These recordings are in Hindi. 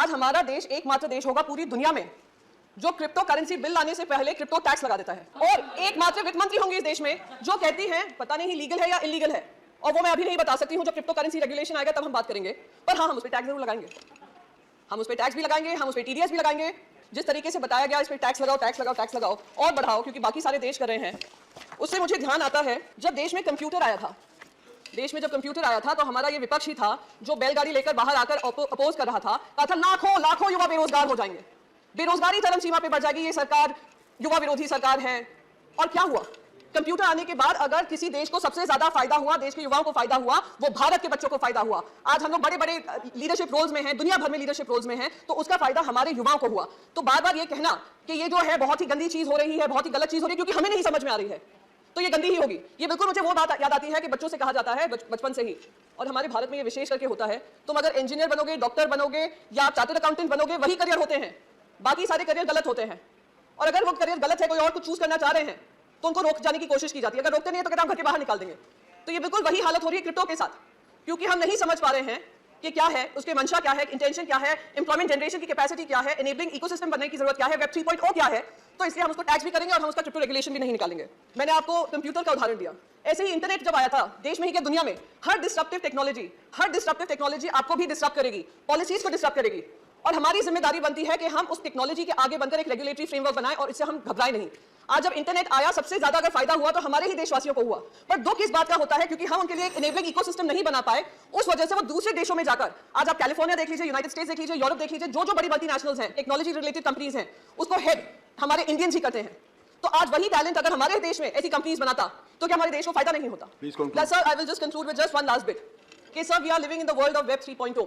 आज हमारा देश एकमात्र देश होगा पूरी दुनिया में जो क्रिप्टो करेंसी बिल लाने से पहले क्रिप्टो टैक्स लगा देता है, और एकमात्र वित्त मंत्री होंगी इस देश में जो कहती हैं पता नहीं लीगल है या इलीगल है, और वो मैं अभी नहीं बता सकती हूं। जब क्रिप्टो करेंसी रेगुलेशन आएगा तब हम बात करेंगे, पर हाँ हम उस पर टैक्स जरूर लगाएंगे, हम उस पर टैक्स भी लगाएंगे, हम उस पर टीडीएस भी लगाएंगे। जिस तरीके से बताया गया इस पर टैक्स लगाओ टैक्स लगाओ टैक्स लगाओ और बढ़ाओ, क्योंकि बाकी सारे देश कर रहे हैं। उससे मुझे ध्यान आता है जब देश में कंप्यूटर आया था, देश में जब कंप्यूटर आया था तो हमारा ये विपक्ष ही था जो बैलगाड़ी लेकर बाहर आकर अपोज कर रहा था, कहा था लाखों लाखों युवा बेरोजगार हो जाएंगे, बेरोजगारी चरम सीमा पे बढ़ जाएगी, ये सरकार युवा विरोधी सरकार है। और क्या हुआ? कंप्यूटर आने के बाद अगर किसी देश को सबसे ज्यादा फायदा हुआ, देश के युवाओं को फायदा हुआ, वो भारत के बच्चों को फायदा हुआ। आज हम लोग बड़े बड़े लीडरशिप रोल्स में हैं, दुनिया भर में लीडरशिप रोल्स में हैं, तो उसका फायदा हमारे युवाओं को हुआ। तो बार बार ये कहना कि ये जो है बहुत ही गंदी चीज हो रही है, बहुत ही गलत चीज हो रही है, क्योंकि हमें नहीं समझ में आ रही है, तो ये गंदी ही होगी। ये बिल्कुल मुझे वो बात याद आती है कि बच्चों से कहा जाता है बचपन से ही, और हमारे भारत में ये विशेष करके होता है, तुम अगर इंजीनियर बनोगे, डॉक्टर बनोगे या आप चार्टर्ड अकाउंटेंट बनोगे, वही करियर होते हैं, बाकी सारे करियर गलत होते हैं। और अगर वो करियर गलत है, कोई और कुछ चूज करना चाह रहे हैं, तो उनको रोक जाने की कोशिश की जाती है। अगर रोकते नहीं है तो कहते हैं हम घर के बाहर निकाल देंगे। तो ये बिल्कुल वही हालत हो रही है क्रिप्टो के साथ, क्योंकि हम नहीं समझ पा रहे हैं कि क्या है, उसके मंशा क्या है, इंटेंशन क्या है, एम्प्लॉयमेंट जनरेशन की कैपेसिटी क्या है, एनेबलिंग इकोसिस्टम बनने की जरूरत क्या है, वेब 3.0 क्या है। तो इसलिए हम उसको टैक्स भी करेंगे और हम उसका क्रिप्टो रेगुलेशन भी नहीं निकालेंगे। मैंने आपको कंप्यूटर का उदाहरण दिया, ऐसे ही इंटरनेट जब आया था, देश में ही क्या दुनिया में, हर डिस्ट्रप्टिव टेक्नोलॉजी आपको भी डिस्टर्ब करेगी, पॉलिसीज को डिस्टर्ब करेगी, और हमारी जिम्मेदारी बनती है कि हम उस टेक्नोलॉजी के आगे बनकर एक रेगुलेटरी फ्रेमवर्क बनाएं और इससे हम घबराएं नहीं। आज जब इंटरनेट आया, सबसे ज्यादा अगर फायदा हुआ तो हमारे ही देशवासियों को हुआ, पर दुख इस बात का होता है क्योंकि हम उनके लिए एक एनेबलिंग इकोसिस्टम नहीं बना पाए, उस वजह से वो दूसरे देशों में जाकर, आज आप कैलिफोर्निया देख लीजिए, यूनाइटेड स्टेट्स देख लीजिए, यूरोप देख लीजिए, जो जो बड़ी मल्टीनेशनल्स हैं, टेक्नोलॉजी रिलेटेड कंपनीज हैं, उसको हेड हमारे इंडियंस ही करते हैं। तो आज वही टैलेंट अगर हमारे देश में ऐसी कंपनीज बनाता तो क्या हमारे देश को फायदा नहीं होता? Sir, I will just conclude with just one last bit कि sir, we are living in the world of web 3.0.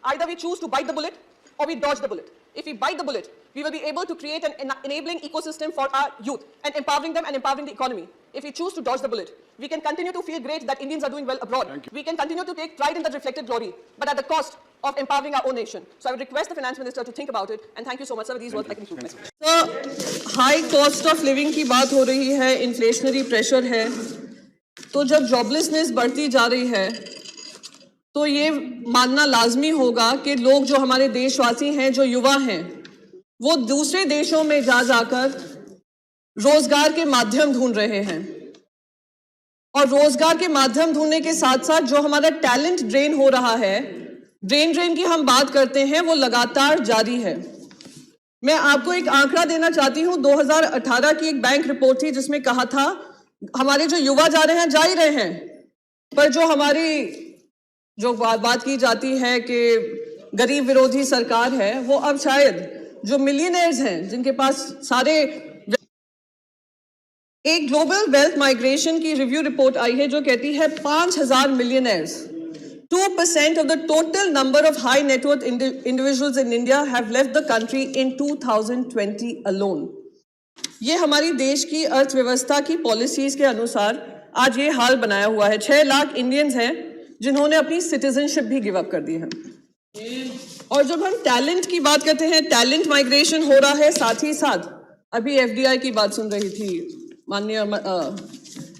Either we choose to bite the bullet or we dodge the bullet. If we bite the bullet, we will be able to create an enabling ecosystem for our youth and empowering them and empowering the economy. If we choose to dodge the bullet, we can continue to feel great that Indians are doing well abroad. We can continue to take pride in the reflected glory, but at the cost of empowering our own nation. So I would request the finance minister to think about it, and thank you so much, sir. With these words, I conclude my speech. So, high cost of living की बात हो रही है, inflationary pressure है, तो जब joblessness बढ़ती जा रही है, तो ये मानना लाजमी होगा कि लोग जो हमारे देशवासी हैं, जो युवा हैं, वो दूसरे देशों में जाकर रोजगार के माध्यम ढूंढ रहे हैं, और रोजगार के माध्यम ढूंढने के साथ साथ जो हमारा टैलेंट ड्रेन हो रहा है, ब्रेन ड्रेन की हम बात करते हैं, वो लगातार जारी है। मैं आपको एक आंकड़ा देना चाहती हूं, 2018 की एक बैंक रिपोर्ट थी जिसमें कहा था हमारे जो युवा जा रहे हैं, जा ही रहे हैं, पर जो हमारी जो बात की जाती है कि गरीब विरोधी सरकार है, वो अब शायद जो मिलियनेयर्स हैं, जिनके पास सारे, एक ग्लोबल वेल्थ माइग्रेशन की रिव्यू रिपोर्ट आई है जो कहती है 5,000 millionaires, 2% of the total number of high net worth individuals in India have left the country in 2020 alone. ये हमारी देश की अर्थव्यवस्था की पॉलिसीज के अनुसार आज ये हाल बनाया हुआ है। 6 लाख इंडियंस हैं जिन्होंने अपनी सिटीजनशिप भी गिव अप कर दी है। और जब हम टैलेंट की बात करते हैं, टैलेंट माइग्रेशन हो रहा है, साथ ही साथ अभी एफडीआई की बात सुन रही थी, माननीय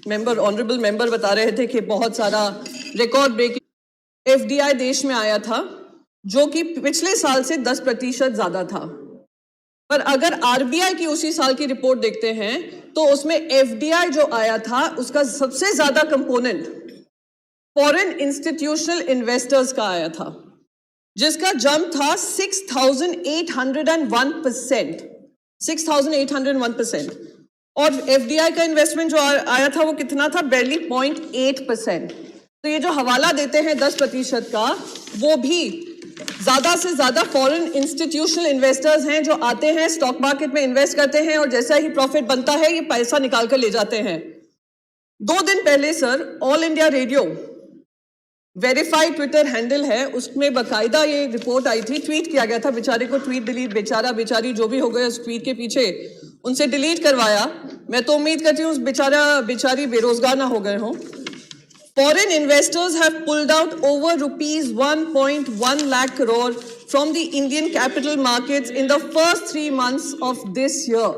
मेंबर, ऑनरेबल मेंबर बता रहे थे कि बहुत सारा रिकॉर्ड ब्रेकिंग एफडीआई देश में आया था, जो कि पिछले साल से 10% ज्यादा था। पर अगर आरबीआई की उसी साल की रिपोर्ट देखते हैं तो उसमें एफडीआई जो आया था, उसका सबसे ज्यादा कंपोनेंट फॉरेन इंस्टीट्यूशनल इन्वेस्टर्स का आया था, जिसका जंप था 6,801%, 6,801%। और एफडीआई का इन्वेस्टमेंट जो आया था वो कितना था? barely 0.8%। तो ये जो हवाला देते हैं 10% का, वो भी ज्यादा से ज्यादा फॉरेन इंस्टीट्यूशनल इन्वेस्टर्स हैं जो आते हैं, स्टॉक मार्केट में इन्वेस्ट करते हैं, और जैसा ही प्रॉफिट बनता है ये पैसा निकाल कर ले जाते हैं। 2 दिन पहले sir, all India radio verified Twitter handle है, उसमें बकायदा ये रिपोर्ट आई थी, ट्वीट किया गया था, बेचारे को ट्वीट डिलीट, बेचारा बेचारी जो भी हो गए उस ट्वीट के पीछे, उनसे डिलीट करवाया। मैं तो उम्मीद करती हूँ उस बेचारी बेरोजगार ना हो गए हों। Foreign investors have pulled out over rupees 1.1 lakh crore from the Indian capital markets in the first 3 months of this year.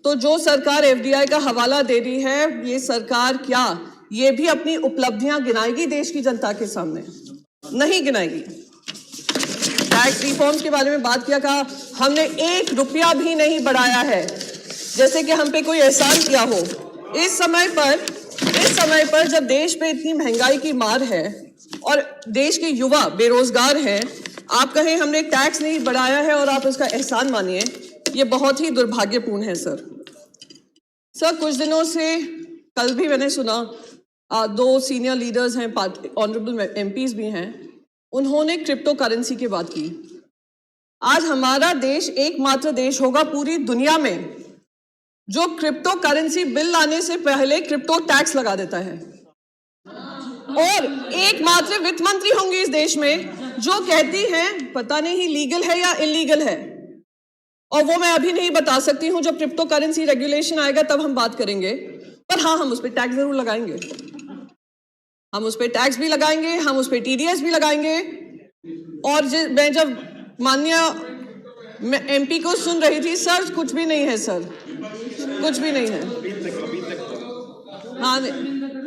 तो जो सरकार एफडीआई का हवाला दे रही है, ये सरकार क्या ये भी अपनी उपलब्धियां गिनाएगी देश की जनता के सामने? नहीं गिनाएगी। टैक्स रिफॉर्म्स के बारे में बात किया, कहा हमने 1 रुपया भी नहीं बढ़ाया है, जैसे कि हम पे कोई एहसान किया हो। इस समय पर जब देश पे इतनी महंगाई की मार है और देश के युवा बेरोजगार हैं, आप कहें हमने टैक्स नहीं बढ़ाया है और आप इसका एहसान मानिए, ये बहुत ही दुर्भाग्यपूर्ण है सर। सर, कुछ दिनों से कल भी मैंने सुना 2 सीनियर लीडर्स हैं, ऑनरेबल एमपीज भी हैं, उन्होंने क्रिप्टो करेंसी की बात की। आज हमारा देश एकमात्र देश होगा पूरी दुनिया में जो क्रिप्टो करेंसी बिल लाने से पहले क्रिप्टो टैक्स लगा देता है, और एकमात्र वित्त मंत्री होंगी इस देश में जो कहती हैं पता नहीं लीगल है या इलीगल है, और वो मैं अभी नहीं बता सकती हूं। जब क्रिप्टो करेंसी रेगुलेशन आएगा तब हम बात करेंगे, पर हाँ, हम उस पर टैक्स जरूर लगाएंगे, हम उस पर टैक्स भी लगाएंगे, हम उस पर टीडीएस भी लगाएंगे। और मैं जब माननीय एमपी को सुन रही थी, सर कुछ भी नहीं है सर, कुछ भी नहीं है। हाँ,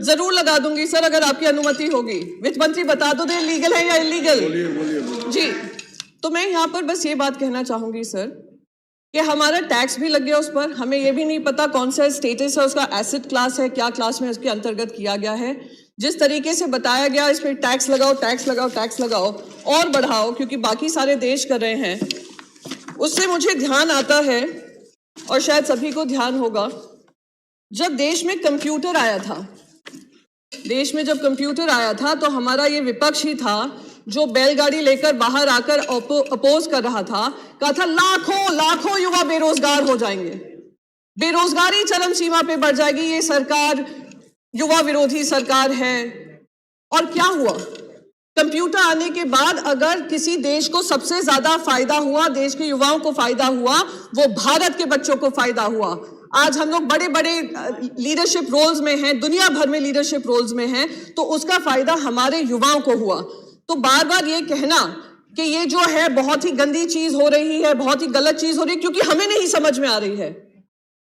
जरूर लगा दूंगी सर अगर आपकी अनुमति होगी। वित्त मंत्री बता दो दे लीगल है या इलीगल। जी, तो मैं यहाँ पर बस ये बात कहना चाहूंगी सर कि हमारा टैक्स भी लग गया उस पर, हमें ये भी नहीं पता कौन सा स्टेटस है उसका, एसेट क्लास है, क्या क्लास में उसके अंतर्गत किया गया है। जिस तरीके से बताया गया इस पर टैक्स लगाओ, टैक्स लगाओ, टैक्स लगाओ और बढ़ाओ, क्योंकि बाकी सारे देश कर रहे हैं, उससे मुझे ध्यान आता है और शायद सभी को ध्यान होगा, जब देश में कंप्यूटर आया था, देश में जब कंप्यूटर आया था तो हमारा ये विपक्ष ही था जो बैलगाड़ी लेकर बाहर आकर अपोज कर रहा था, कहा था लाखों युवा बेरोजगार हो जाएंगे, बेरोजगारी चरम सीमा पे बढ़ जाएगी, ये सरकार युवा विरोधी सरकार है। और क्या हुआ? कंप्यूटर आने के बाद अगर किसी देश को सबसे ज्यादा फायदा हुआ, देश के युवाओं को फायदा हुआ, वो भारत के बच्चों को फायदा हुआ। आज हम लोग बड़े बड़े लीडरशिप रोल्स में हैं, दुनिया भर में लीडरशिप रोल्स में हैं, तो उसका फायदा हमारे युवाओं को हुआ। तो बार बार ये कहना कि ये जो है बहुत ही गंदी चीज हो रही है, बहुत ही गलत चीज हो रही है, क्योंकि हमें नहीं समझ में आ रही है,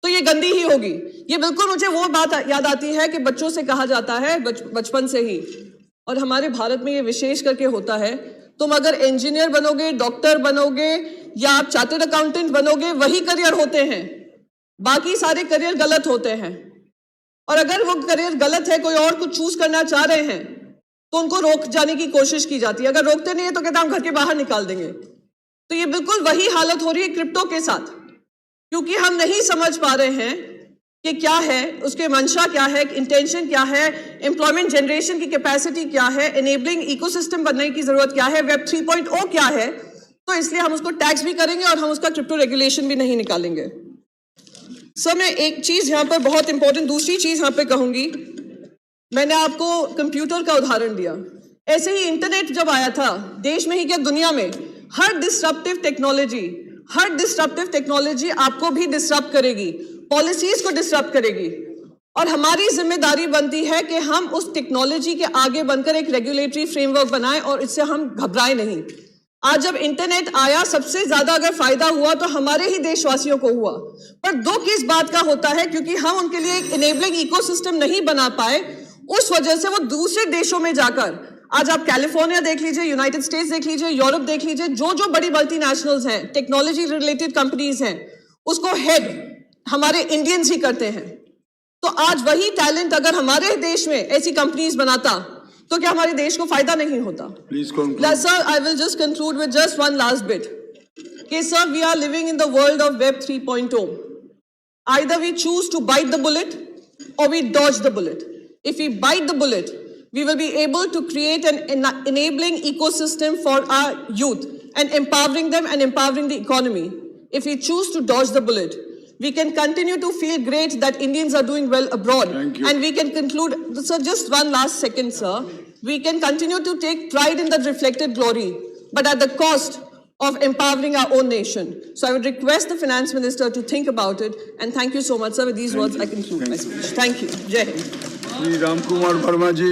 तो ये गंदी ही होगी। ये बिल्कुल मुझे वो बात याद आती है कि बच्चों से कहा जाता है बचपन से ही, और हमारे भारत में ये विशेष करके होता है, तुम अगर इंजीनियर बनोगे, डॉक्टर बनोगे या आप चार्टर्ड अकाउंटेंट बनोगे, वही करियर होते हैं, बाकी सारे करियर गलत होते हैं। और अगर वो करियर गलत है, कोई और कुछ चूज करना चाह रहे हैं, तो उनको रोक जाने की कोशिश की जाती है। अगर रोकते नहीं है तो कहते हैं हम घर के बाहर निकाल देंगे। तो ये बिल्कुल वही हालत हो रही है क्रिप्टो के साथ, क्योंकि हम नहीं समझ पा रहे हैं कि क्या है उसके मंशा, क्या है इंटेंशन, क्या है एम्प्लॉयमेंट जनरेशन की कैपेसिटी, क्या है एनेबलिंग इकोसिस्टम बनने की जरूरत, क्या है वेब 3.0 क्या है। तो इसलिए हम उसको टैक्स भी करेंगे और हम उसका क्रिप्टो रेगुलेशन भी नहीं निकालेंगे। सर, मैं एक चीज यहां पर बहुत इंपॉर्टेंट दूसरी चीज यहां पे कहूंगी। मैंने आपको कंप्यूटर का उदाहरण दिया, ऐसे ही इंटरनेट जब आया था, देश में ही क्या दुनिया में, हर डिस्ट्रप्टिव टेक्नोलॉजी आपको भी डिस्टर्ब करेगी, पॉलिसीज को डिस्टर्ब करेगी, और हमारी जिम्मेदारी बनती है कि हम उस टेक्नोलॉजी के आगे बनकर एक रेगुलेटरी फ्रेमवर्क बनाएं और इससे हम घबराएं नहीं। आज जब इंटरनेट आया, सबसे ज्यादा अगर फायदा हुआ तो हमारे ही देशवासियों को हुआ, पर दुख किस बात का होता है, क्योंकि हम उनके लिए एक इनेबलिंग इकोसिस्टम नहीं बना पाए, उस वजह से वो दूसरे देशों में जाकर, आज आप कैलिफोर्निया देख लीजिए, यूनाइटेड स्टेट्स देख लीजिए, यूरोप देख लीजिए, जो बड़ी मल्टीनेशनल्स हैं, टेक्नोलॉजी रिलेटेड कंपनीज हैं, उसको हेड हमारे इंडियंस ही करते हैं। तो आज वही टैलेंट अगर हमारे देश में ऐसी कंपनीज बनाता तो क्या हमारे देश को फायदा नहीं होता? Sir, I will just conclude with just one last bit कि sir, we are living in the world of web 3.0. Either we choose to bite the bullet or we dodge the bullet. If we bite the bullet, we will be able to create an enabling ecosystem for our youth and empowering them and empowering the economy. If we choose to dodge the bullet, we can continue to feel great that Indians are doing well abroad. Thank you. And we can conclude, sir, just one last second, sir. We can continue to take pride in that reflected glory, but at the cost of empowering our own nation. So I would request the Finance Minister to think about it. And thank you so much, sir. With these words, I conclude my speech. Thank you. Jai Hind. Shri Ram Kumar Verma ji.